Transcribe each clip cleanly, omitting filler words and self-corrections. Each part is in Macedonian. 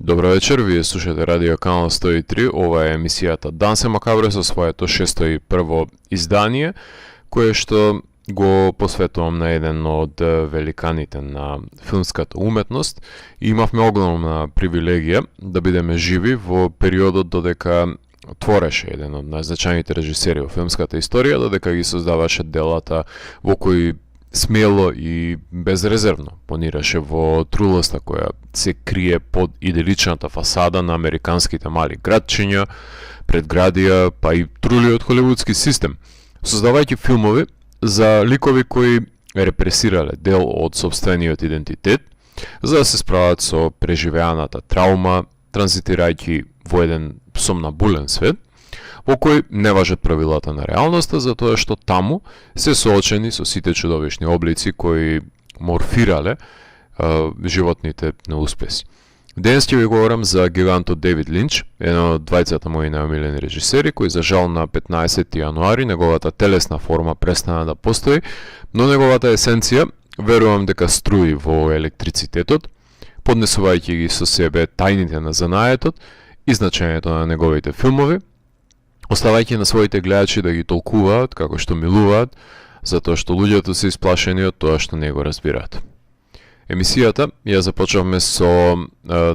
Добро вечер, вие слушате Радио Канал 103, ова е емисијата Дансе Макабре со своето 601 издание, кое што го посветувам на еден од великаните на филмската уметност и имавме огромна привилегија да бидеме живи во периодот додека твореше еден од најзначајните режисери во филмската историја, додека ги создаваше делата во кои смело и безрезервно понираше во трулоста која се крие под иделичната фасада на американските мали градчиња, предградија, па и трулиот холивудски систем, создавајќи филмови за ликови кои репресирале дел од сопствениот идентитет, за да се справат со преживеаната траума, транзитирајќи во еден сомнабулен свет, во кој не важат правилата на реалноста, затоа што таму се соочени со сите чудовишни облици кои морфирале животните неуспеси. Денес ќе ви говорам за гигантот Дейвид Линч, еден од двајцата мои најомилени режисери, кој за жал на 15 јануари неговата телесна форма престана да постои, но неговата есенција верувам дека струи во електрицитетот, поднесувајќи ги со себе тајните на занаетот и значењето на неговите филмови, оставајќи на своите гледачи да ги толкуваат како што милуваат, затоа што луѓето се исплашени од тоа што не го разбираат. Емисијата ја започнавме со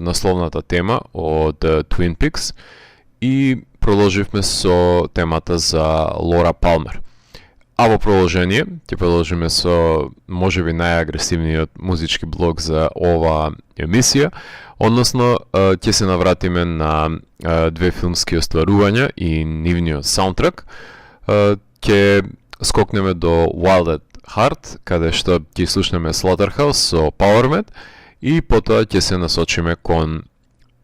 насловната тема од Twin Peaks и продолживме со темата за Лора Палмер. А во продолжение ќе продолжиме со можеби најагресивниот музички блок за ова емисија, односно ќе се навратиме на две филмски остварувања и нивниот саундтрак. Ќе скокнеме до Wild at Heart, каде што ќе слушнеме Slaughterhouse со Powerman и потоа ќе се насочиме кон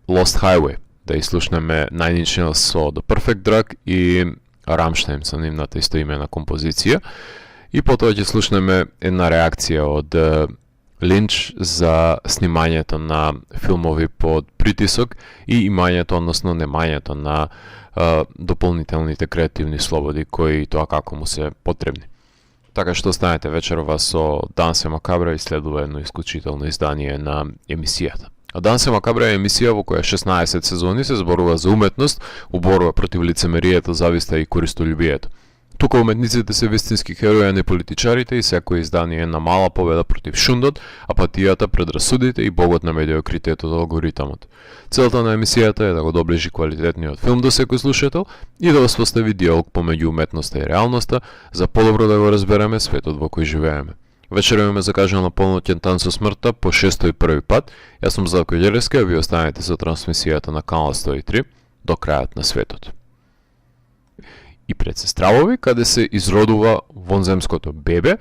Lost Highway, да изслушнеме Nine Inch Nails со The Perfect Drug и Рамштайн со нивната истоимена композиција. И потоа ќе слушнеме една реакција од Линч за снимањето на филмови под притисок и имањето, односно немањето на дополнителните креативни слободи кои тоа како му се потребни. Така што останете вечерова со Дансе Макабре и следува едно исклучително издание на емисијата. А Дансе Макабре е емисија во која 16 сезони се зборува за уметност, уборува против лицемерието, зависта и користолюбието. Тука уметниците се вистински херои, а не политичарите, и секој издание е на мала победа против шундот, апатијата, предрасудите и богот на медиокритетот алгоритамот. Целта на емисијата е да го доближи квалитетниот филм до секој слушател и да воспостави диалог помеѓу уметноста и реалноста, за подобро да го разбереме светот во кој живееме. Вечер имаме закажано полноќен тан со смртта по 601 пат. Јас сум Златко Ѓелевски, а ви останете со трансмисијата на Канал 103 до крајот на светот. И пред сестравови, каде се изродува вонземското бебе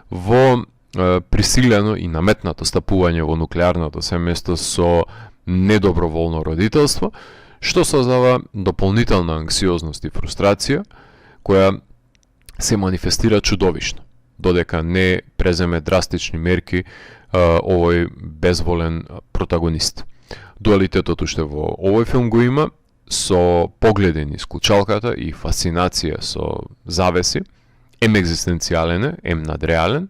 во присилено и наметнато стапување во нуклеарното семејство со недоброволно родителство, што создава дополнителна анксиозност и фрустрација, која се манифестира чудовишно, додека не преземе драстични мерки овој безволен протагонист. Дуалитетот уште во овој филм го има, со погледи низ клучалката и фасцинација со завеси, ем екзистенцијален е, ем надреален,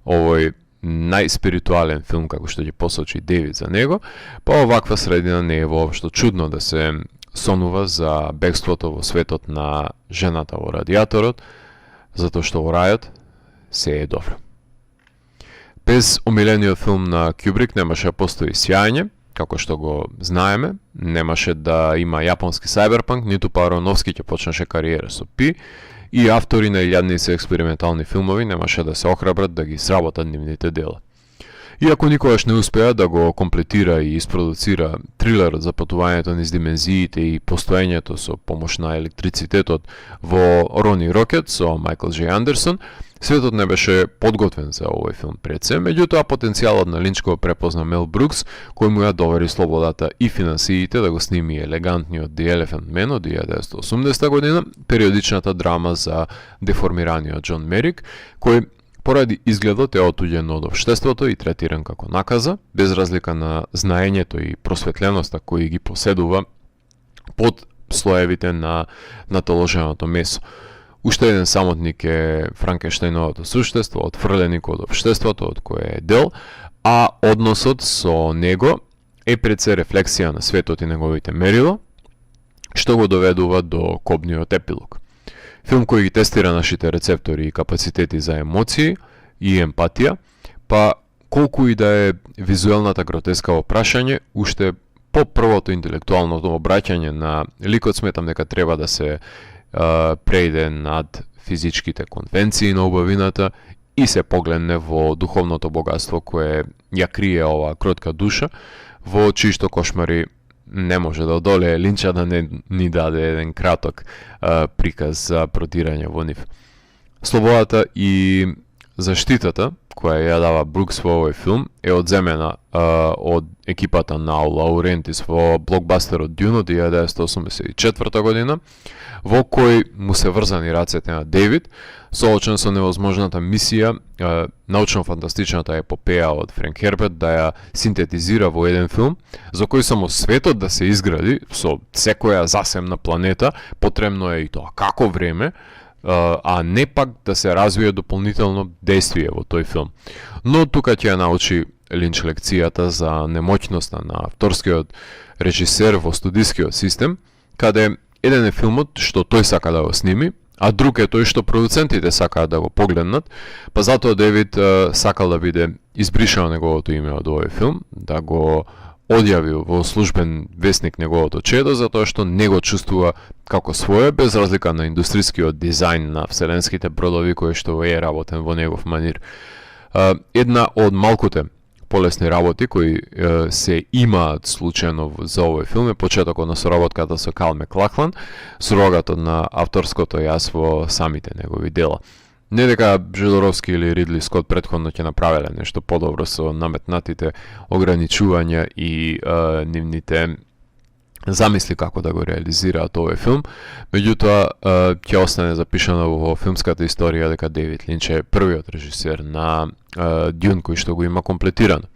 овој најспиритуален филм, како што ќе посочи Девид за него, па оваква средина не е воопшто чудно да се сонува за бегството во светот на жената во радиаторот, затоа што во рајот се е добро. Без омилениот филм на Кюбрик немаше да постои Сјање, како што го знаеме, немаше да има јапонски сајберпанк, ниту Аронофски ќе почнеше кариера со Пи, и автори на илјадници експериментални филмови немаше да се охрабрат да ги сработат нивните дела. Иако никогаш не успеа да го комплетира и isproducira трилерот за патувањето низ димензиите и постоењето со помош на електрицитетот во Рони Рокет со Майкл Джей Андерсон, светот не беше подготвен за овој филм пред се, меѓутоа потенцијалот на Линч го препозна Мел Брукс, кој му ја довери слободата и финансиите да го сними елегантниот The Elephant Man од 1980 година, периодичната драма за деформираниот Џон Мерик, кој поради изгледот е отуѓен од општеството и третиран како наказа, без разлика на знаењето и просветленоста кои ги поседува под слоевите на натоложеното месо. Уште еден самотник е Франкенштајновото суштество, отфрленик од општеството од кое е дел, а односот со него е пред се рефлексија на светот и неговите мерила, што го доведува до кобниот епилог. Филм кој ги тестира нашите рецептори и капацитети за емоции и емпатија, па колку и да е визуелната гротеска во прашање, уште по првото интелектуалното обраќање на ликот сметам дека треба да се преиде над физичките конвенции на убавината и се погледне во духовното богатство кое ја крие оваа кротка душа, во чиишто кошмари не може да одолее Линча да не ни даде еден краток приказ за продирање во нив. Слободата и заштитата која ја дава Брукс во овој филм е одземена од екипата на Лаурентис во блокбастерот Дюн од 1984 година, во кој му се врзани рацете на Дейвид, соочен со невозможната мисија, научно-фантастичната епопеја од Френк Херберт да ја синтетизира во еден филм, за кој само светот да се изгради со секоја засемна планета, потребно е и тоа како време, а не пак да се развие дополнително действие во тој филм. Но тука ќе ја научи Линч лекцијата за немоќноста на авторскиот режисер во студискиот систем, каде еден е филмот што тој сака да го сними, а друг е тој што продуцентите сакаат да го погледнат, па затоа Девид сакал да биде избришано неговото име од овој филм, да го одјави во службен весник неговото чедо, затоа што не го чувствува како свое, без разлика на индустрискиот дизајн на вселенските бродови кој што е работен во негов манир. Една од малкуте полесни работи кои се имаат случајно за овој филм е почетокот на соработката со Кал Маклахлан, сурогатот на авторското јас во самите негови дела. Не дека Жодоровски или Ридли Скот претходно ќе направеле нешто подобро со наметнатите ограничувања и нивните замисли како да го реализираат овој филм, меѓутоа ќе остане запишано во филмската историја дека Дейвид Линч е првиот режисер на Дюн кој што го има комплетирано.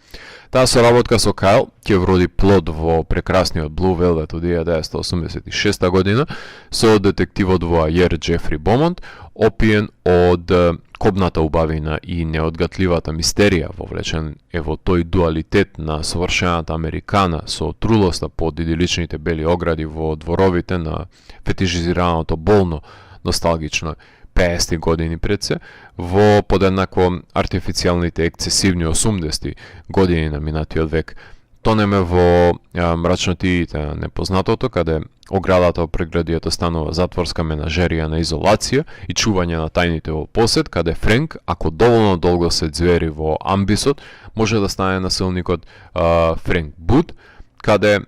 Таа соработка со Кайл ќе вроди плод во прекрасниот Blue Velvet од 1986 година со детективот воајер Джефри Бомонт, опиен од кобната убавина и неодгатливата мистерија, вовлечен е во тој дуалитет на совршената американа со трулоста под идиличните бели огради во дворовите на фетишизираното болно носталгично 50 години пред се, во подеднакво артифицијалните ексцесивни 80 години на минатиот век. Тонеме во мрачнотиите на непознатото, каде оградата од преградието станува затворска менажерија на изолација и чување на тајните во посет, каде Френк, ако доволно долго се звери во амбисот, може да стане насилникот Френк Буд, каде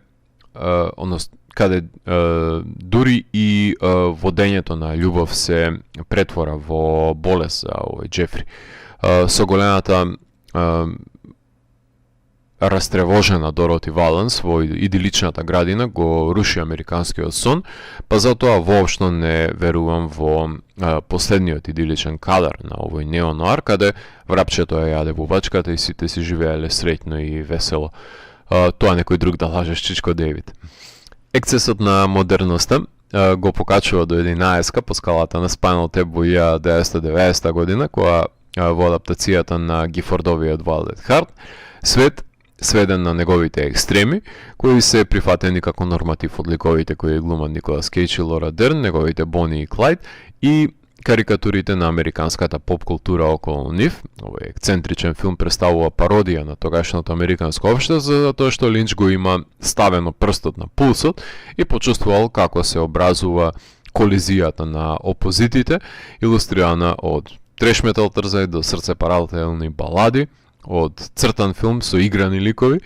дури и водењето на љубов се претвора во болест за овој Джефри. Со големата растревожена Дороти Валанс во идиличната градина го руши американскиот сон, па затоа воопшто не верувам во последниот идиличен кадар на овој неонуар, каде врапчето ја јаде бубачката и сите си живееле среќно и весело. Тоа некој друг да лажеш, чичко Дейвид. Ексцесот на модерноста го покачува до 11 по скалата на Spinal Tap во 1990 година, која во адаптацијата на Гифордовиот Wild at Heart, свет сведен на неговите екстреми, кои се прифатени како норматив од ликовите кои глумат Николас Кейдж и Лора Дерн, неговите Бони и Клайд, и карикатурите на американската поп-култура околу нив. Овој ексцентричен филм представува пародија на тогашното американско општество, затоа што Линч го има ставено прстот на пулсот и почувствувал како се образува колизијата на опозитите, илустрирана од треш метал трзај до срцепарателни балади, од цртан филм со играни ликови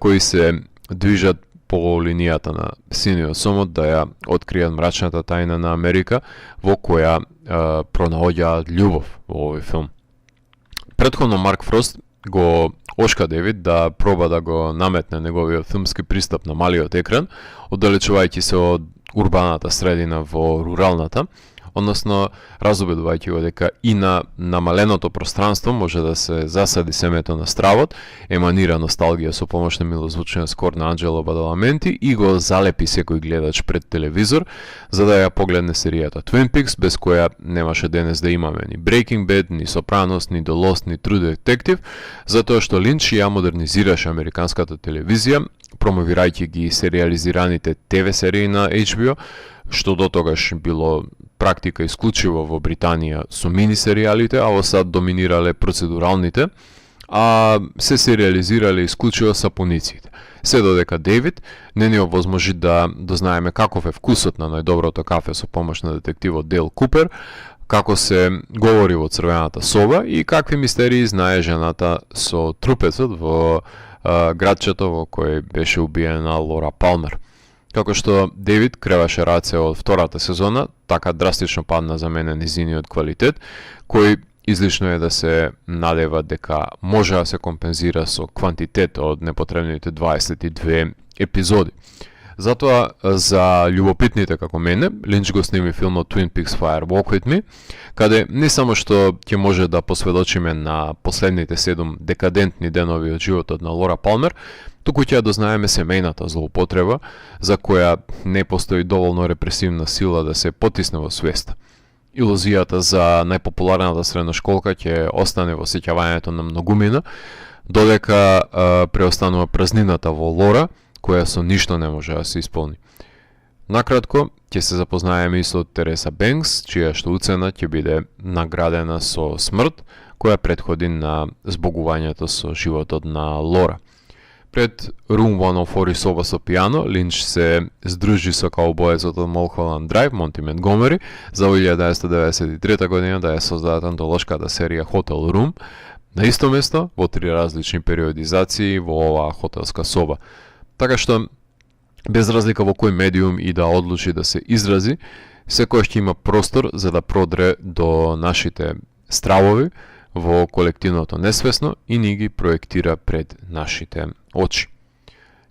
кои се движат по линијата на синиот сомот да ја откријат мрачната тајна на Америка, во која пронаоѓаат љубов во овој филм. Претходно Марк Фрост го ошка Девид да проба да го наметне неговиот филмски пристап на малиот екран, оддалечувајќи се од урбаната средина во руралната, односно разобедувајќи го дека и на намаленото пространство може да се засади семето на стравот, еманира носталгија со помош на милозвучниот скор на Анџело Бадаламенти и го залепи секој гледач пред телевизор за да ја погледне серијата Twin Peaks, без која немаше денес да имаме ни Breaking Bad, ни Сопранос, ни The Lost, ни True Detective, затоа што Линч ја модернизираше американската телевизија, промовирајќи ги сериализираните ТВ серии на HBO, што до тогаш било практика исклучиво во Британија со мини серијалите, а во САД доминирале процедуралните, а се сериализирале исклучиво сапуниците. Се додека Дейвид не ни овозможи да дознаеме каков е вкусот на најдоброто кафе со помош на детективот Дейл Купер, како се говори во Црвената соба и какви мистерии знае жената со трупецот во градчето во кој беше убиена Лора Палмер. Како што Дейвид креваше раце од втората сезона, така драстично падна за мене низиниот квалитет, кој излишно е да се надева дека може да се компензира со квантитет од непотребните 22 епизоди. Затоа, за љубопитните како мене, Линч го сними филмот Twin Peaks Fire Walk With Me, каде не само што ќе може да посведочиме на последните 7 декадентни денови од животот на Лора Палмер, туку ќе дознаеме семејната злоупотреба, за која не постои доволно репресивна сила да се потисне во свеста. Илузијата за најпопуларната средношколка ќе остане во сеќавањето на многумина, додека преостанува празнината во Лора, која со ништо не може да се исполни. Накратко, ќе се запознаеме и со Тереса Бенкс, чија што уцена ќе биде наградена со смрт, која претходи на збогувањето со животот на Лора. Пред Room 104 соба со пијано, Линч се здружи со каубоецот од Mulholland Drive, Монти Монтгомери, за 1993 година да ја создадат антолошката серија Hotel Room, на исто место, во 3 различни периодизации во оваа хотелска соба. Така што, без разлика во кој медиум и да одлучи да се изрази, секој ќе има простор за да продре до нашите стравови во колективното несвесно и ни ги проектира пред нашите очи.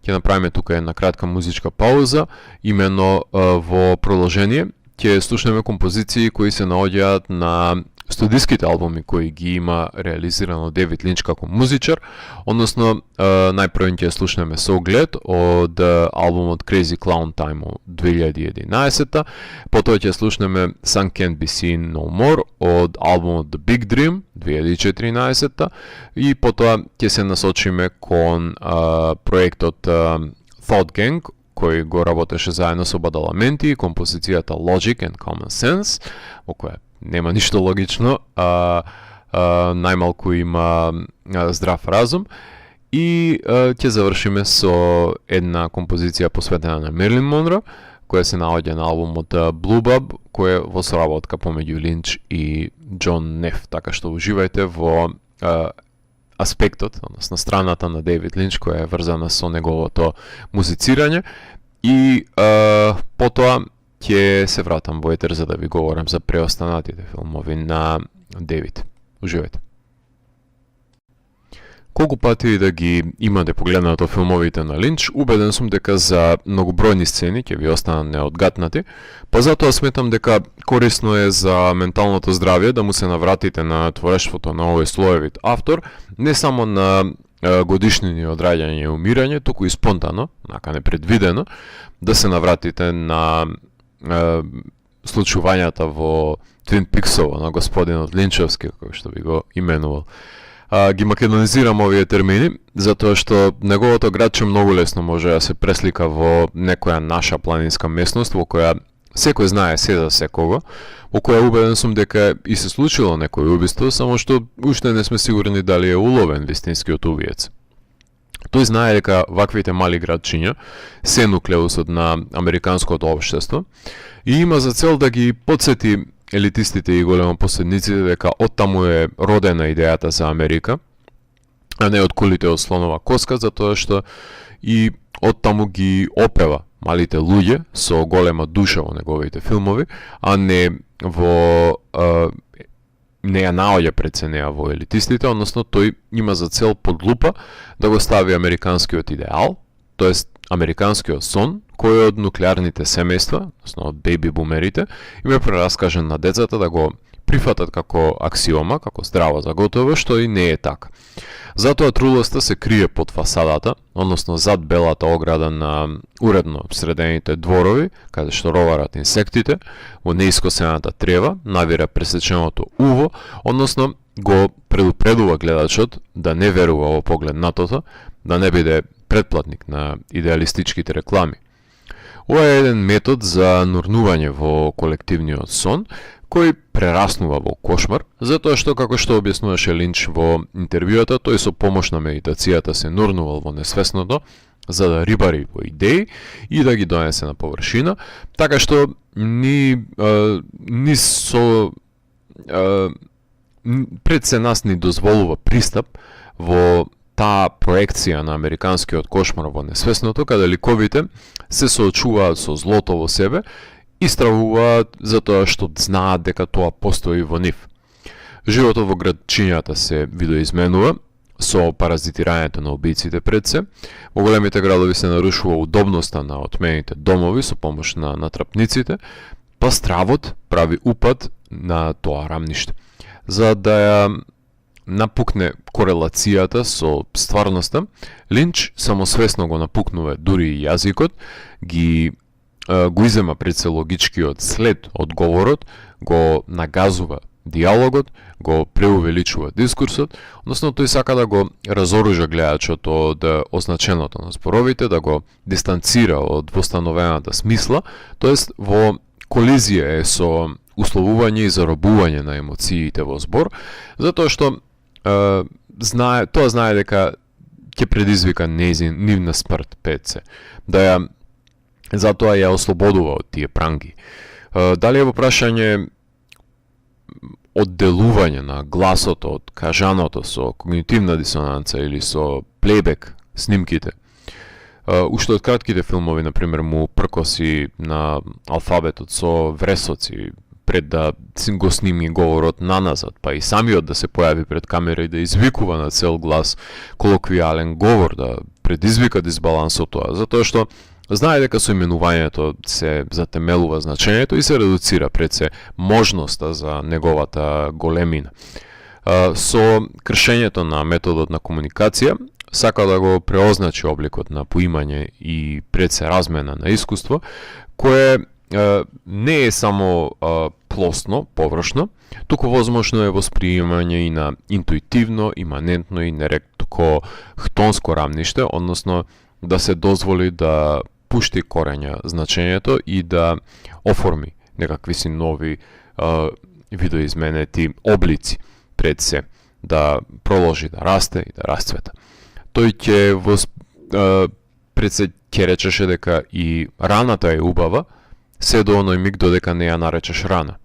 Ќе направиме тука една кратка музичка пауза, имено во продолжение ќе слушнеме композиции кои се наоѓаат на студиските албуми кои ги има реализирано Дейвид Линч како музичар, односно најпрво ќе слушнеме со оглед од албумот Crazy Clown Time од 2011, потоа ќе слушнеме Sun Can't Be Seen No More од албумот The Big Dream 2014 и потоа ќе се насочиме кон проектот Thought Gang, кој го работеше заедно со Бадаламенти и композицијата Logic and Common Sense, во која нема ништо логично, најмалку има здрав разум. И ќе завршиме со една композиција посветена на Мерлин Монро, која се наоѓа на албумот Blue Bub, кој е во соработка помеѓу Линч и Џон Неф. Така што уживајте во аспектот, односно страната на Дейвид Линч, која е врзана со неговото музицирање. И потоа ќе се вратам во етер за да ви говорам за преостанатите филмови на Дейвид. Уживајте. Колку пати да ги имате погледнато филмовите на Линч, убеден сум дека за многобројни сцени ќе ви останат неодгатнати, па затоа сметам дека корисно е за менталното здравје да му се навратите на творештвото на овој слоевит автор, не само на годишнини од раѓање и умирање, туку и спонтано, нака непредвидено, да се навратите на случувањата во Twin Peaks-ово на господинот Линчовски, кој што би го именувал. Ги македонизирам овие термини, затоа што неговото градче многу лесно може да се преслика во некоја наша планинска местност, во која секој знае се за секого, во која убеден сум дека и се случило некој убиство, само што уште не сме сигурни дали е уловен вистинскиот убиец. Тој знае дека ваквите мали градчиња се нуклеусот на американското општество и има за цел да ги потсети елитистите и големопоседниците дека оттаму е родена идејата за Америка, а не од кулите од слонова коска, затоа што и оттаму ги опева малите луѓе со голема душа во неговите филмови, а не во не ја наоѓа пред се неа во елитистите, односно тој има за цел под лупа да го стави американскиот идеал, тоест американскиот сон, кој од нуклеарните семејства, односно од беби бумерите, им е прераскажен на децата да го прифатат како аксиома, како здраво за готово, што и не е така. Затоа трулоста се крие под фасадата, односно зад белата ограда на уредно средените дворови, каде што роварат инсектите, во неискосената трева, навира пресеченото уво, односно го предупредува гледачот да не верува во погледнатото, да не биде претплатник на идеалистичките реклами. Ова е еден метод за нурнување во колективниот сон, кој прераснува во кошмар, затоа што, како што објаснуваше Линч во интервјуата, тој со помош на медитацијата се нурнувал во несвесното, за да рибари во идеи и да ги донесе на површина, така што пред се нас ни дозволува пристап во таа проекција на американскиот кошмар во несвесното, каде ликовите се соочуваат со злото во себе и стравуваат затоа што знаат дека тоа постои во нив. Животот во градчињата се видоизменува со паразитирањето на убиците пред се. Во големите градови се нарушува удобноста на отмените домови со помош на натрапниците, па стравот прави упад на тоа рамниште. За да ја напукне корелацијата со стварноста, Линч самосвесно го напукнува дури и јазикот, го изема пред се логичкиот след од говорот, го нагазува диалогот, го преувеличува дискурсот, односно тој сака да го разоружа гледачот од означеното на зборовите, да го дистанцира од востановената смисла, тоест во колизија е со условување и заробување на емоциите во збор, затоа што тоа знае дека ќе предизвика нивна смрт пред се, затоа ја ослободува од тие пранги. Дали е во прашање одделување на гласото од кажаното со когнитивна дисонанца или со плейбек снимките. Уште од кратките филмови, например, му пркоси на алфабетот со вресоци пред да го сними говорот наназад, па и самиот да се појави пред камера и да извикува на цел глас колоквијален говор, да предизвика дисбаланс од тоа, затоа што знае дека со именувањето се затемелува значењето и се редуцира пред се можноста за неговата големина. Со кршењето на методот на комуникација, сака да го преозначи обликот на поимање и пред се размена на искуство, кое не е само плосно, површно, туку возможно е восприемање и на интуитивно, иманентно и неретко хтонско рамниште, односно да се дозволи да пушти корења значењето и да оформи некакви си нови видоизменети облици пред се, да проложи да расте и да расцвета. Тој ќе пред се ќе речеше дека и раната е убава, се до оној миг додека не ја наречеш рана.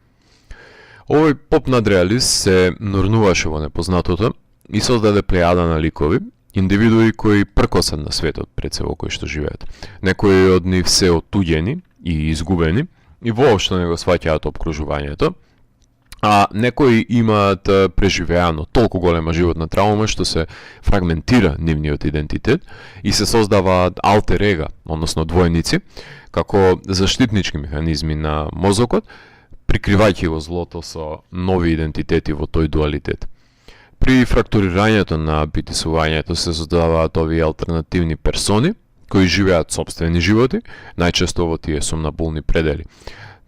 Овој поп надреалист се нурнуваше во непознатото и создаде плејада на ликови, индивидуи кои пркосат на светот пред се во кој што живеат. Некои од нив се отуѓени и изгубени и воопшто не го сваќаат обкружувањето, а некои имаат преживеано толку голема животна травма што се фрагментира нивниот идентитет и се создаваат алтер ега, односно двојници, како заштитнички механизми на мозокот, прикривајќи го злото со нови идентитети во тој дуалитет. При фрактурирањето на битисувањето се создаваат овие алтернативни персони, кои живеат сопствени животи, најчесто во тие сомнабулни предели.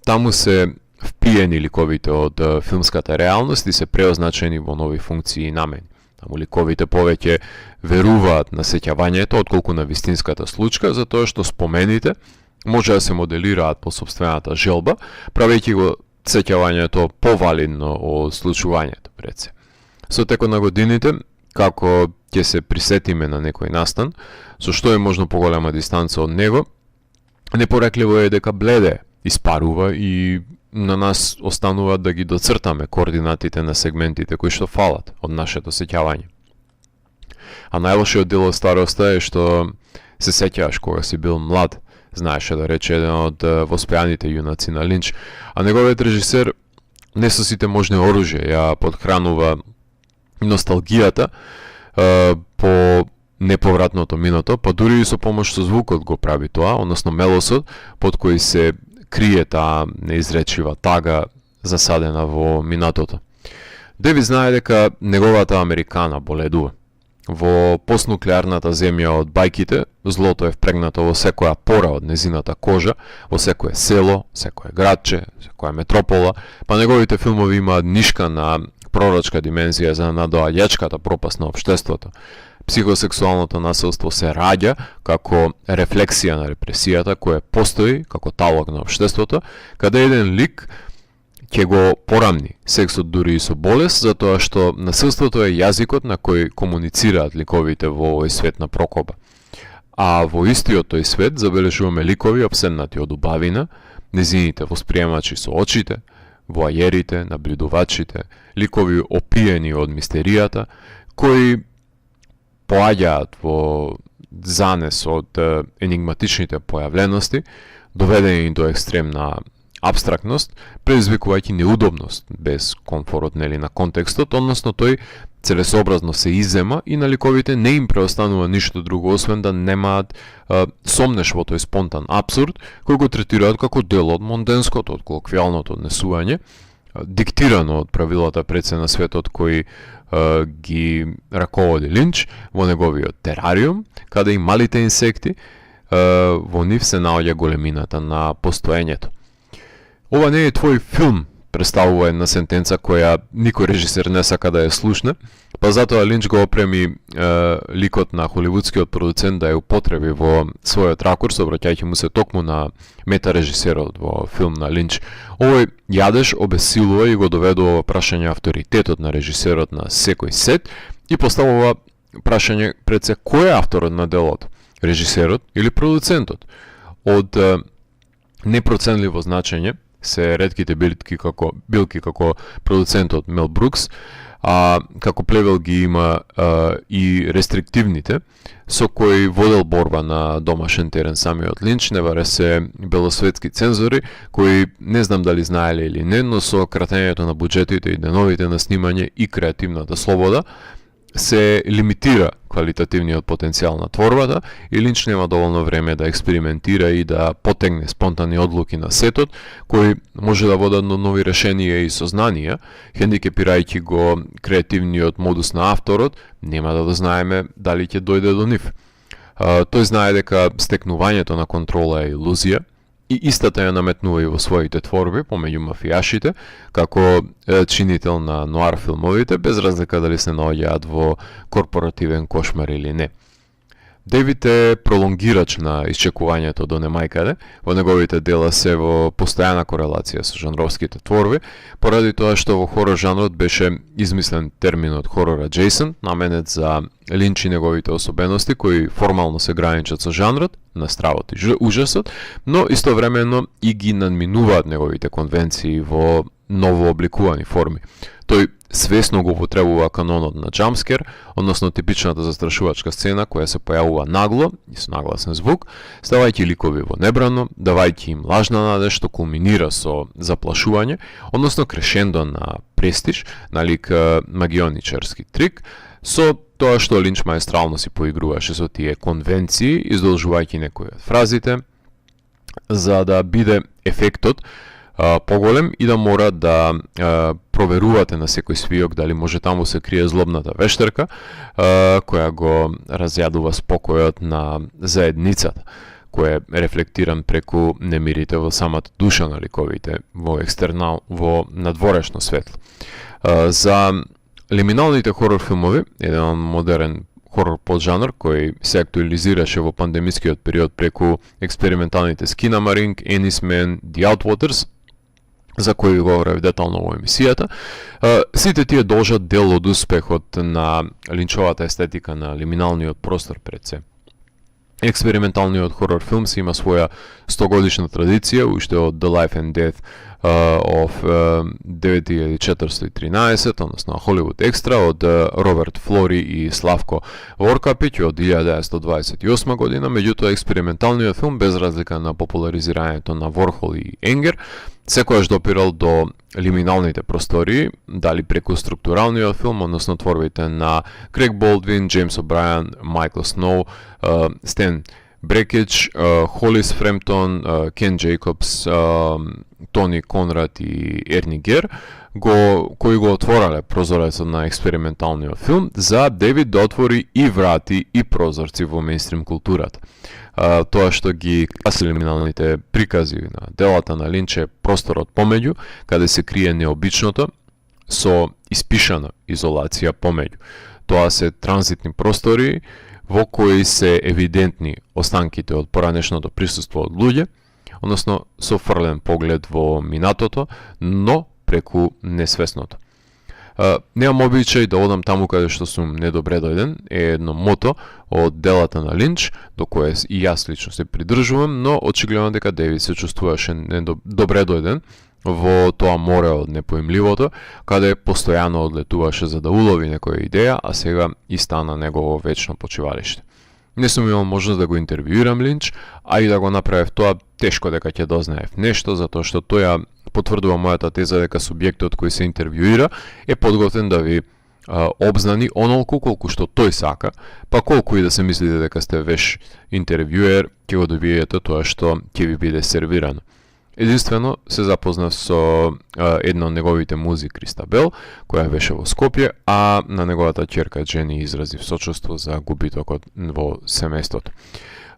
Таму се впиени ликовите од филмската реалност и се преозначени во нови функции и намени. Таму ликовите повеќе веруваат на сеќавањето отколку на вистинската случка, затоа што спомените може да се моделираат по сопствената желба, правејќи го сеќавањето повалидно од случувањето пред се. Со текот на годините, како ќе се присетиме на некој настан, со што е можно поголема дистанца од него, непорекливо е дека бледе, испарува и на нас останува да ги доцртаме координатите на сегментите кои што фалат од нашето сеќавање. А најлошиот дел од староста е што се сеќаваш кога си бил млад, знаеше да рече еден од воспеаните јунаци на Линч, а неговиот режисер не со сите можни оружја ја подхранува носталгијата по неповратното минато, па дури и со помош со звукот го прави тоа, односно мелосот, под кој се крие таа неизречива тага засадена во минатото. Деви знае дека неговата Американа боледува. Во постнуклеарната земја од бајките, злото е впрегнато во секоја пора од незината кожа, во секое село, секое градче, секоја метропола, па неговите филмови имаат нишка на пророчка димензија за надоаѓачката пропаст на општеството. Психосексуалното насилство се раѓа како рефлексија на репресијата која постои како талог на општеството, каде еден лик ќе го порамни сексот дури и со болест, затоа што насилството е јазикот на кој комуницираат ликовите во овој свет на прокоба. А во истиот тој свет забележуваме ликови обседнати од убавина, незините восприемачи со очите, воајерите, наблюдувачите, ликови опиени од мистеријата, кои поаѓаат во занес од енигматичните појавлености, доведени до екстремна абстрактност, предизвикувајќи неудобност без комфорот на контекстот, односно тој целесообразно се иззема и на ликовите не им преостанува ништо друго освен да немаат сомнеш во тој спонтан абсурд кој го третираат како дел од монденското, од колоквијалното однесување, диктирано од правилата пред се на светот кои ги раководи Линч во неговиот терариум, каде и малите инсекти во нив се наоѓа големината на постоењето. Ова не е твој филм, представува една сентенца која никој режисер не сака да ја слушне, па затоа Линч го опреми ликот на холивудскиот продуцент да ја употреби во својот ракурс, обраќајќи му се токму на метарежисерот во филм на Линч. Овој јадеж обесилува и го доведува во прашање авторитетот на режисерот на секој сет и поставува прашање пред се кој е авторот на делото, режисерот или продуцентот. Од непроценливо значење се ретките билки како продуцентот Мел Брукс, а како плевел ги има и рестриктивните, со кои водел борба на домашен терен самиот Линч, неваре се белосветски цензори, кои не знам дали знаеле или не, но со кратењето на буџетите и деновите на снимање и креативната слобода, се лимитира квалитативниот потенцијал на творбата и Линч нема доволно време да експериментира и да потегне спонтанни одлуки на сетот, кои може да водат до нови решенија и сознанија, хендикепирајќи го креативниот модус на авторот, нема да дознаеме дали ќе дојде до нив. Тој знае дека стекнувањето на контрола е илузија, и истата ја наметнува и во своите творби, помеѓу мафијашите, како чинител на нуар филмовите, без разлика дали се наоѓаат во корпоративен кошмар или не. Девид е пролонгирач на исчекувањето до немајкаде, во неговите дела се во постојана корелација со жанровските творби, поради тоа што во хорор жанрот беше измислен терминот хорор adjacent, наменет за Линч и неговите особености кои формално се граничат со жанрот, на стравот и ужасот, но истовремено и ги надминуваат неговите конвенции во ново обликувани форми. Тој свесно го употребува канонот на джампскер, односно типичната застрашувачка сцена која се појавува нагло и со нагласен звук, ставајќи ликови во небрано, давајќи им лажна надеж што кулминира со заплашување, односно крешендо на престиж, на лик магионичарски трик, со тоа што Линч маестрално си поигруваше со тие конвенции, издолжувајќи некои од фразите, за да биде ефектот поголем и да мора да проверувате на секој свиок дали може таму се крие злобната вештерка која го разјадува спокојот на заедницата, кој е рефлектиран преку немирите во самата душа на ликовите во надворешно светло. За лиминалните хорор филмови, еден модерен хорор поджанр кој се актуализираше во пандемискиот период преку експерименталните Skinamarink, Ennis Men, The Outwaters, за кои говорев детално во емисијата. Сите тие должат дел од успехот на линчовата естетика на лиминалниот простор пред се. Експерименталниот хорор филм се има своја 100-годишна традиција, уште од The Life and Death of 9413, односно Hollywood Extra, од Роберт Флори и Славко Воркапиќ од 1928 година, меѓутоа експерименталниот филм, без разлика на популаризирањето на Ворхол и Енгер, секојаш допирал до лиминалните простории, дали преку структуралниот филм, односно творбите на Крейг Болдвин, Джеймс О'Брајан, Майкл Сноу, Стен Брекич, Холис Фремптон, Кен Джейкобс, Тони Конрад и Ерни Гер, кои го отворале прозорецот на експерименталниот филм за Девид да отвори и врати и прозорци во мејнстрим културата. Тоа што ги касили миналните прикази на делата на Линч е просторот помеѓу, каде се крие необичното со испишана изолација помеѓу. Тоа се транзитни простори во кои се евидентни останките од поранешното присуство од луѓе, односно со фрлен поглед во минатото, но преку несвесното. Немам обичај да одам таму каде што сум недобре дојден, е едно мото од делата на Линч, до кое и јас лично се придржувам, но очигледно дека Девид се чувствуваше добре дојден во тоа море од непоимливото, каде постојано одлетуваше за да улови некоја идеја, а сега и стана негово вечно почивалиште. Не сум имал можност да го интервјуирам Линч, а и да го направев тоа, тешко дека ќе дознаев нешто, затоа што тоа потврдува мојата теза дека субјектот кој се интервјуира е подготвен да ви обзнани онолку колку што тој сака, па колку и да се мислите дека сте веш интервјуер, ќе го добиете тоа што ќе ви биде сервирано. Единствено се запознав со една од неговите музи, Кристабел, која беше во Скопје, а на неговата ќерка Джени изразив сочувство за губитокот во семејството.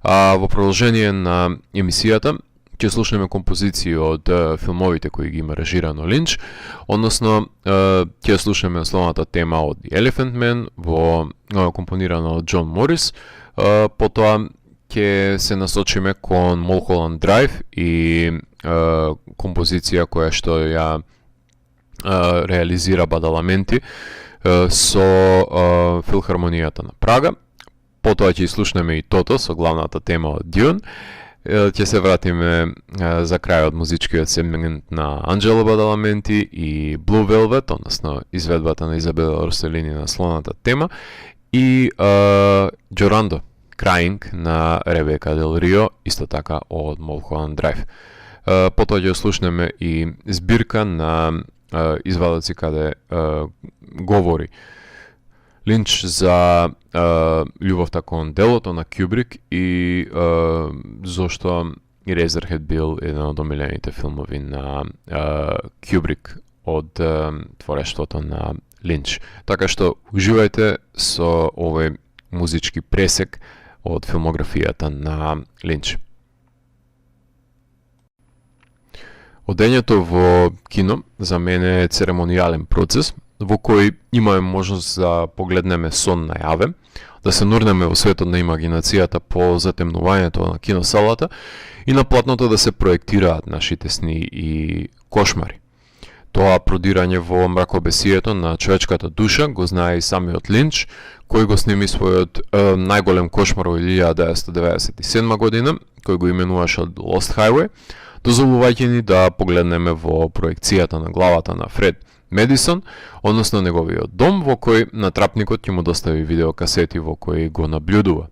Во продолжение на емисијата ќе слушнеме композиции од филмовите кои ги има режирано Линч, односно ќе слушнеме основната тема од The Elephant Man, компонирана од Џон Морис, потоа ќе се насочиме кон Mulholland Drive и композиција која што ја реализира Бадаламенти со Филхармонијата на Прага. Потоа ќе слушнеме и Тото со главната тема од Дюн. Ќе се вратиме за крајот музичкиот сегмент на Анджело Бадаламенти и Blue Velvet, односно изведбата на Изабела Роселини на слоната тема, и Джорандо, Crying на Ребека Дел Рио, исто така од Mulholland Drive. Потоа ќе слушнеме и збирка на извадоци каде говори Линч за љубовта кон делото на Кюбрик и зошто Eraserhead бил еден од омилените филмови на Кюбрик од творештвото на Линч. Така што уживајте со овој музички пресек од филмографијата на Линч. Одењето во кино за мене е церемонијален процес во кој имаме можност да погледнеме сон најаве, да се нурнеме во светот на имагинацијата по затемнувањето на киносалата и на платното да се проектираат нашите сни и кошмари. Тоа продирање во мракобесието на човечката душа го знае и самиот Линч, кој го сними својот најголем кошмар во 1997 година, кој го именуваше Lost Highway, дозволувајќи ни да погледнеме во проекцијата на главата на Фред Медисон, односно неговиот дом, во кој натрапникот ќе му достави видеокасети во кои го наблюдува.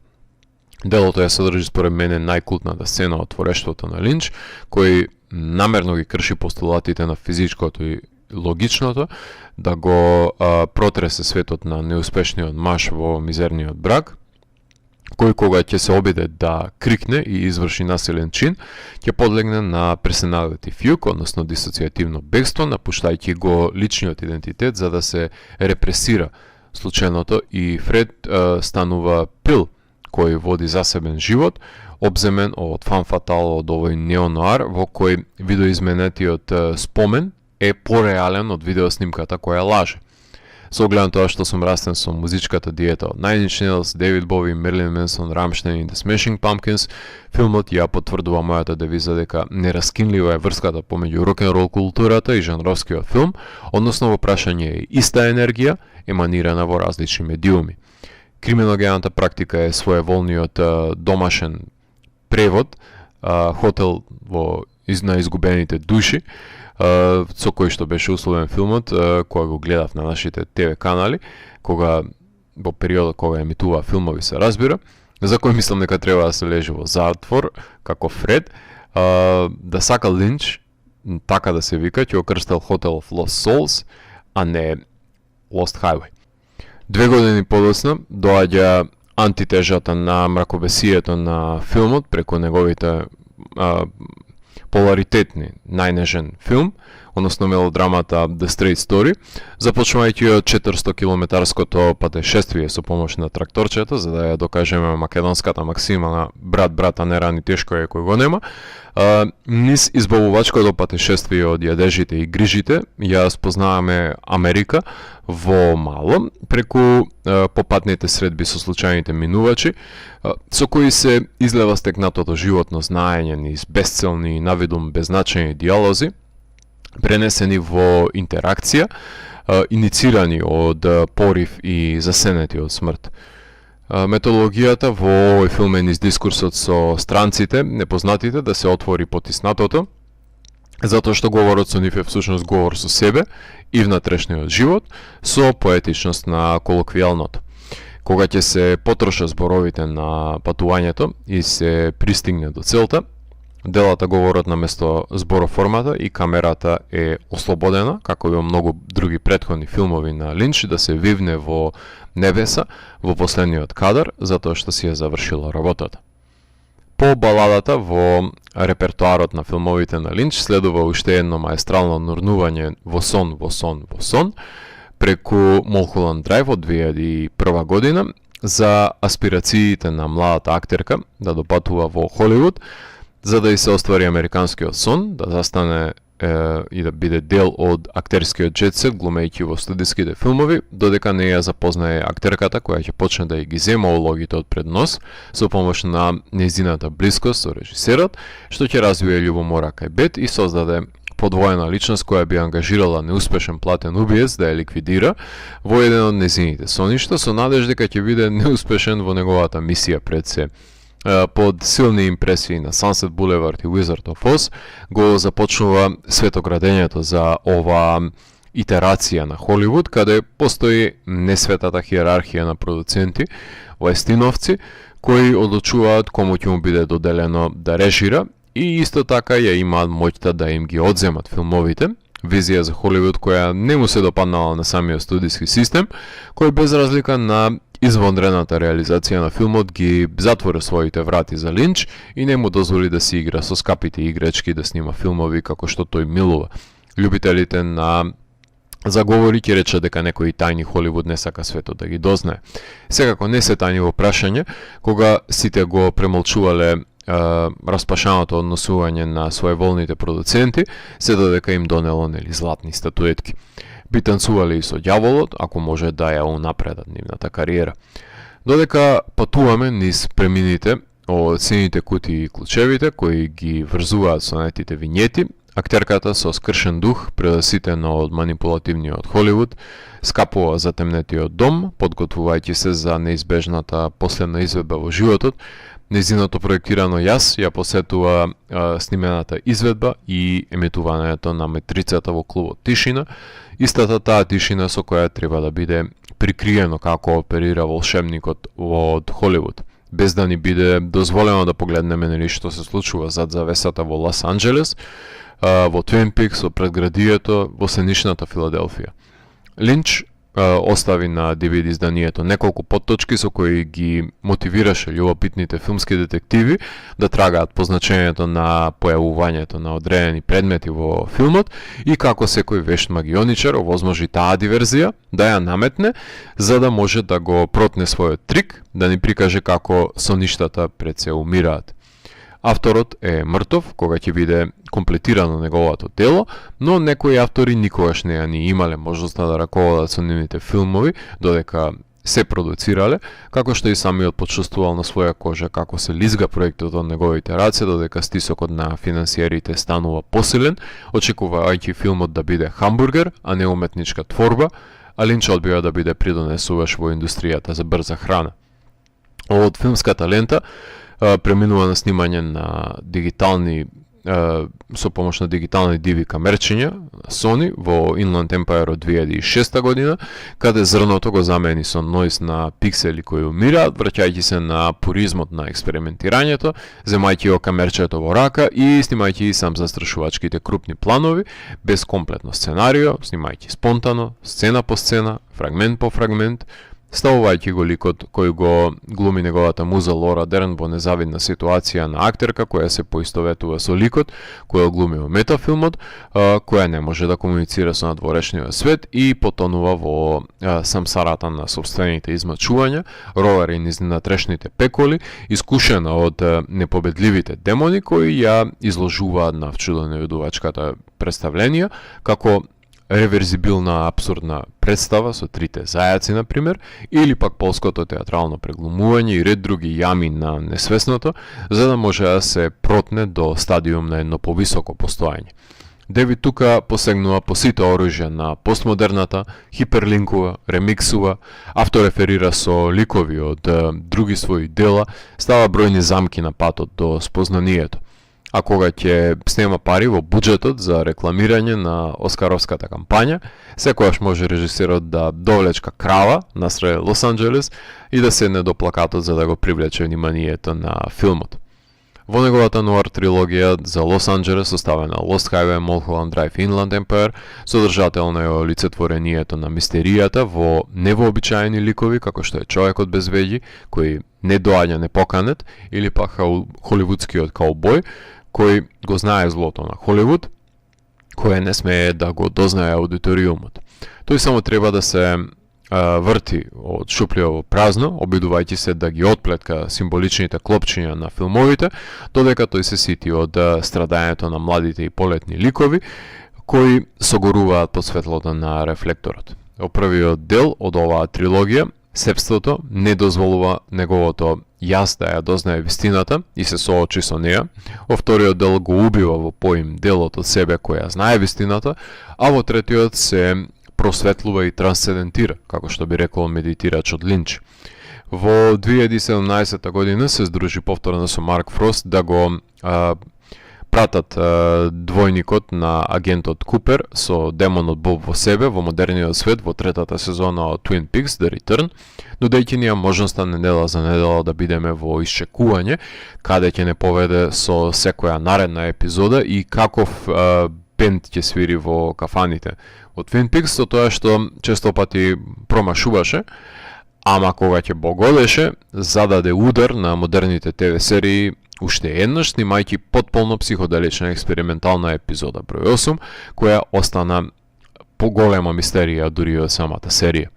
Делото ја содржи според мене најкултната сцена од творештвото на Линч, кој намерно ги крши постулатите на физичкото и логичното, да го протресе светот на неуспешниот маж во мизерниот брак, кој кога ќе се обиде да крикне и изврши насилен чин, ќе подлегне на personality fugue, односно дисоцијативно бегство, напуштајќи го личниот идентитет за да се репресира случајното, и Фред станува пил кој води засебен живот, обземен од фан фатал од овој неонуар во кој видоизменетиот спомен е пореален од видеоснимката која лаже. Со оглед на тоа што сум растен со музичката диета од Nine Inch Nails, David Bowie, Marilyn Manson, Rammstein и The Smashing Pumpkins, филмот ја потврдува мојата девиза дека нераскинлива е врската помеѓу рок-н-рол културата и жанровскиот филм, односно во прашање е иста енергија еманирана во различни медиуми. Криминогената практика е своеволниот домашен превод, хотел на изгубените души, со кој што беше условен филмот, кога го гледав на нашите ТВ канали, кога во периодот кога емитува филмови се разбира, за кој мислам дека треба да се лежи во затвор, како Фред, да сака Линч така да се вика, ќе окрстил Hotel of Lost Souls, а не Lost Highway. 2 години подоцна доаѓа антитежата на мракобесието на филмот преку неговите поларитетни најнежен филм, односно мелодрамата The Straight Story, започнувајќи од 400 километарското патешествие со помош на тракторчето, за да ја докажеме македонската максима на брат брата не рани тешко е кој го нема, низ избавувачкото патешествие од јадежите и грижите, ја спознаваме Америка во мало, преку попатните средби со случајните минувачи, со кои се излева стекнатото животно знаење низ безцелни и навидум беззначајни диалози, пренесени во интеракција, иницирани од порив и засенети од смрт. Методологијата во овој филм е низ дискурсот со странците, непознатите, да се отвори потиснатото, затоа што говорот со нив е всушност говор со себе и внатрешниот живот, со поетичност на колоквијалното. Кога ќе се потрошат зборовите на патувањето и се пристигне до целта, делата говорат на место збороформата и камерата е ослободена, како и во многу други претходни филмови на Линч, да се вивне во небеса во последниот кадар, затоа што си ја завршила работата. По баладата во репертоарот на филмовите на Линч следува уште едно маестрално нурнување во сон, во сон, во сон, преку Mulholland Drive од 2001 година за аспирациите на младата актерка да допатува во Холивуд, за да и се оствари американскиот сон, да застане и да биде дел од актерскиот джетсет, глумејќи во студиските филмови, додека не ја запознае актерката која ќе почне да ги зема улогите од пред нос со помош на нејзината блискост со режисерот, што ќе развие љубомора кај Бет и создаде подвоена личност која би ангажирала неуспешен платен убиец да ја ликвидира во еден од нејзините соништа, со надеж дека ќе биде неуспешен во неговата мисија пред се. Под силни импресии на Sunset Boulevard и Wizard of Oz го започнува светоградењето за ова итерација на Холивуд, каде постои несветата хиерархија на продуценти, вестиновци, кои одлучуваат кому ќе му биде доделено да режира и исто така ја имаат моќта да им ги одземат филмовите, визија за Холивуд која не му се допаднала на самиот студиски систем, кој без разлика на извонредната реализација на филмот ги затвори своите врати за Линч и не му дозволи да си игра со скапите играчки да снима филмови како што тој милува. Љубителите на заговори ќе речат дека некои тајни Холивуд не сака светот да ги дознае. Секако не се тајни во прашање, кога сите го премолчувале распашаното односување на своеволните продуценти, се додека им донело нели златни статуетки. Би танцувале и со ѓаволот, ако може да ја унапредат нивната кариера. Додека патуваме низ премините од сините кутии и клучевите, кои ги врзуваат со наетите вињети, актерката со скршен дух, предаситена од манипулативниот Холивуд, скапува за темнетиот дом, подготвувајќи се за неизбежната последна изведба во животот. Нејзиното проектирано јас ја посетува снимената изведба и емитувањето на метрицата во клубот Тишина, истата таа тишина со која треба да биде прикриено како оперира волшебникот од Холивуд, без да ни биде дозволено да погледнеме нели што се случува зад завесата во Лос Анџелес, во Твин Пикс, во предградието, во сценичната Филаделфија. Линч остави на DVD изданието неколку потточки со кои ги мотивираше љубопитните филмски детективи да трагаат по значењето на појавувањето на одредени предмети во филмот и како секој вешт магионичар овозможи таа диверзија да ја наметне за да може да го протне својот трик, да ни прикаже како соништата пред се умираат. Авторот е мртов кога ќе биде комплетирано неговото дело, но некои автори никогаш не ја ни имале можноста да раководат со нивните филмови додека се продуцирале, како што и самиот почувствувал на своја кожа како се лизга проектот од неговите раце додека стисокот на финансиерите станува посилен, очекувајќи филмот да биде хамбургер, а не уметничка творба, а Линч одбива да биде придонесуваш во индустријата за брза храна. Од филмската лента преминува на снимање на дигитални со помош на дигитални диви камерчиња Sony во Inland Empire од 2006 година, каде зрното го замени со noise на пиксели кои умираат, враќајќи се на пуризмот на експериментирањето, земајќи го камерчето во рака и снимајќи сам застрашувачките крупни планови, без комплетно сценарио, снимајќи спонтано, сцена по сцена, фрагмент по фрагмент, ставувајќи го ликот кој го глуми неговата муза Лора Дерн во незавидна ситуација на актерка која се поистоветува со ликот која го глуми во метафилмот, која не може да комуницира со надворешниот свет и потонува во самсарата на собствените измачувања, ровари низ натрешните пеколи, искушена од непобедливите демони кои ја изложуваат на чудоневидувачката представленија како реверзибилна абсурдна представа со трите зајаци, например, или пак полското театрално преглумување и ред други јами на несвесното, за да може да се протне до стадиум на едно повисоко постојање. Девид тука посегнува по сите оружја на постмодерната, хиперлинкува, ремиксува, автореферира со ликови од други своји дела, става бројни замки на патот до спознанието. А кога ќе снема пари во буџетот за рекламирање на Оскаровската кампања, секојаш може режисерот да довлечка крава насрај Лос Анџелес и да седне до плакатот за да го привлече вниманието на филмот. Во неговата нуар трилогија за Лос Анџелес, составена Lost Highway, Mulholland Drive и Inland Empire, содржателно е олицетворението на мистеријата во невообичаени ликови, како што е човекот без веѓи, кој не доаѓа непоканет, или пак холивудскиот каубој, кој го знае злото на Холивуд, кој не смее да го дознае аудиториумот. Тој само треба да се врти од шуплио во празно, обидувајќи се да ги отплетка символичните клопчиња на филмовите, додека тој се сити од страдањето на младите и полетни ликови, кои согоруваат под светлото на рефлекторот. Во првиот дел од оваа трилогија, сепството не дозволува неговото јас да ја дознае вистината и се соочи со неа. Во вториот дел го убива во поим делот од себе кој ја знае вистината, а во третиот се просветлува и трансцендентира, како што би рекол медитирачот Линч. Во 2017 година се здружи повторно со Марк Фрост да го пратат двојникот на агентот Купер со демонот Боб во себе во модерниот свет во третата сезона од Twin Peaks The Return, додејќи ни ја можноста недела за недела да бидеме во исчекување, каде ќе не поведе со секоја наредна епизода и каков бенд ќе свири во кафаните. Во Twin Peaks со тоа што често пати промашуваше, ама кога ќе богодеше, зададе удар на модерните ТВ серии уште еднаш, снимајќи потполно психоделична експериментална епизода број 8, која остана поголема мистерија дури од самата серија.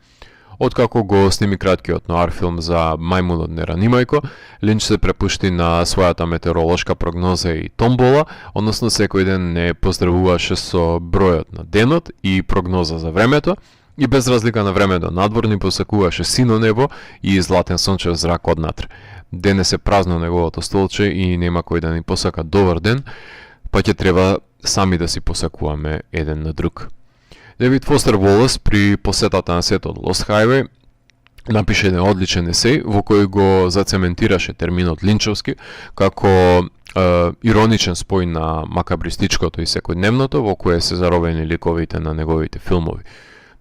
Откако го сними краткиот ноар филм за Мајмунот Неранимајко, Линч се препушти на својата метеоролошка прогноза и томбола, односно секој ден не поздравуваше со бројот на денот и прогноза за времето, и без разлика на времето надвор ни посакуваше сино небо и златен сончев зрак однатре. Денес е празно неговото столче и нема кој да ни посака добар ден, па ќе треба сами да си посакуваме еден на друг. Девид Фостер Волес при посетата на сетот Lost Highway напише еден одличен есеј во кој го зацементираше терминот линчовски како ироничен спој на макабристичкото и секојдневното во кое се заробени ликовите на неговите филмови.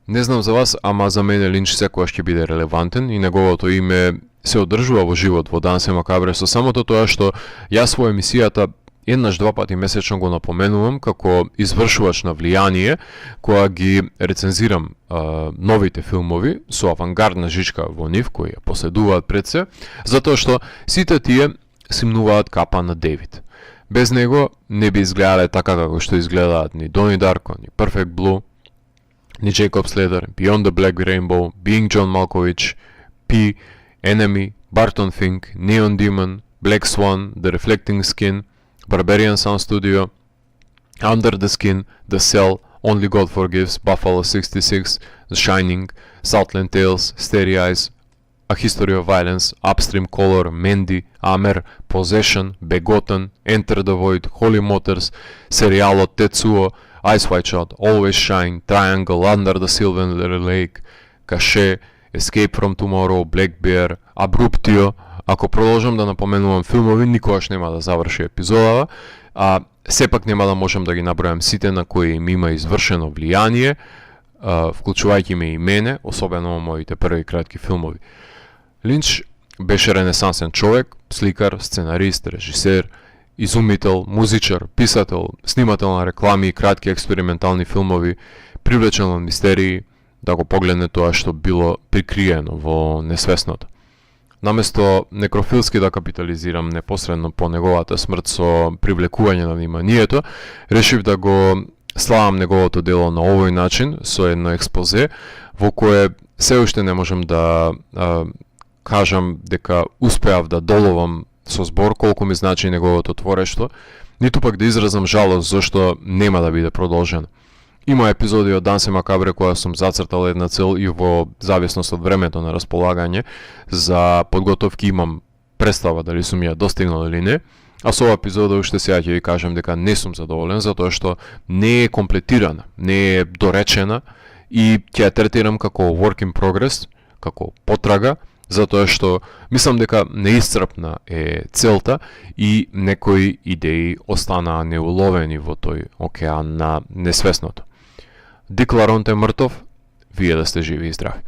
Не знам за вас, ама за мене Линч секогаш ќе биде релевантен и неговото име се одржува во живот во Дансе Макабре со самото тоа што јас во емисијата еднаш-два пати месечно го напоменувам како извршувач на влијание која ги рецензирам новите филмови со авангардна жичка во нив кои ја поседуваат пред се, затоа што сите тие симнуваат капа на Девид. Без него не би изгледале така како што изгледаат ни Дони Дарко, ни Perfect Blue, ни Jacob's Ladder, Beyond the Black Rainbow, Being John Malkovich, P, Enemy, Barton Fink, Neon Demon, Black Swan, The Reflecting Skin, Barbarian Sound Studio, Under the Skin, The Cell, Only God Forgives, Buffalo 66, The Shining, Southland Tales, Starry Eyes, A History of Violence, Upstream Color, Mandy, Amer, Possession, Begotten, Enter the Void, Holy Motors, серијалот Tetsuo, Ice White Shot, Always Shine, Triangle, Under the Silver Lake, Caché, Escape from Tomorrow, Black Bear, Abruptio. Ако продолжам да напоменувам филмови, никогаш нема да заврши епизодава, а сепак нема да можам да ги набројам сите на кои им има извршено влијание, вклучувајќи ме и мене, особено во моите први кратки филмови. Линч беше ренесансен човек, сликар, сценарист, режисер, изумител, музичар, писател, снимател на реклами и кратки експериментални филмови, привлечен од мистерии, да го погледне тоа што било прикриено во несвесното. Наместо некрофилски да капитализирам непосредно по неговата смрт со привлекување на вниманието, решив да го славам неговото дело на овој начин, со едно експозе, во кое се уште не можам да кажам дека успеав да доловам со збор колку ми значи неговото творештво, ниту пак да изразам жалост зашто нема да биде продолжено. Има епизоди од Дансе Макабре која сум зацртал една цел и во зависност од времето на располагање за подготовки имам представа дали сум ја достигнал или не, а со ова епизода уште сега ќе ви кажам дека не сум задоволен затоа што не е комплетирана, не е доречена и ќе ја третирам како work in progress, како потрага, затоа што мислам дека неисцрпна е целта и некои идеи останаа неуловени во тој океан на несвесното. Дик Ларонт е мртов, вие да сте живи и здрави.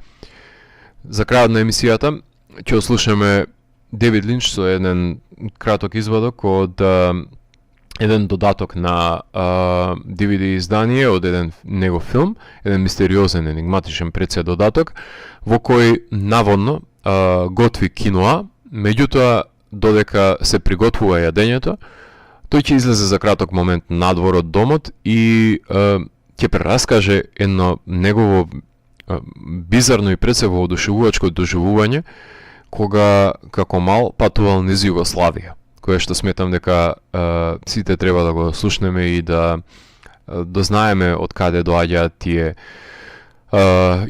За крајот на емисијата ќе ослушаме Девид Линч со еден краток извадок од еден додаток на DVD издание од еден негов филм, еден мистериозен, енигматичен председ додаток, во кој наводно готви киноа, меѓутоа додека се приготвува јадењето, тој ќе излезе за краток момент надвор од домот и ќе прераскаже едно негово бизарно и пред се воодушевувачко доживување кога како мал патувал низ Југославија, кое што сметам дека сите треба да го слушнеме и да дознаеме од каде доаѓаат тие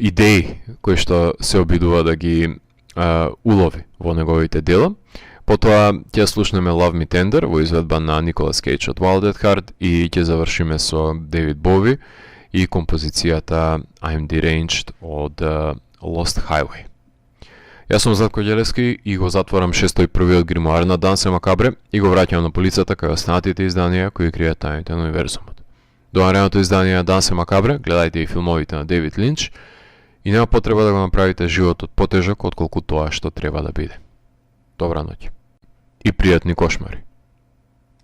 идеи кои што се обидува да ги улови во неговите дела. Потоа ќе слушнеме Love Me Tender во изведба на Николас Кейдж од Wild at Heart и ќе завршиме со Дейвид Бови и композицијата I'm Deranged од Lost Highway. Јас сум Златко Ѓелевски и го затворам 601 гримуар на Дансе Макабре и го враќам на полицата кај останатите изданија кои кријат тајните на универзумот. До наредното издание на Дансе Макабре гледајте и филмовите на Дейвид Линч и нема потреба да го направите животот потежок отколку тоа што треба да биде. Добра ноќ и пријатни кошмари.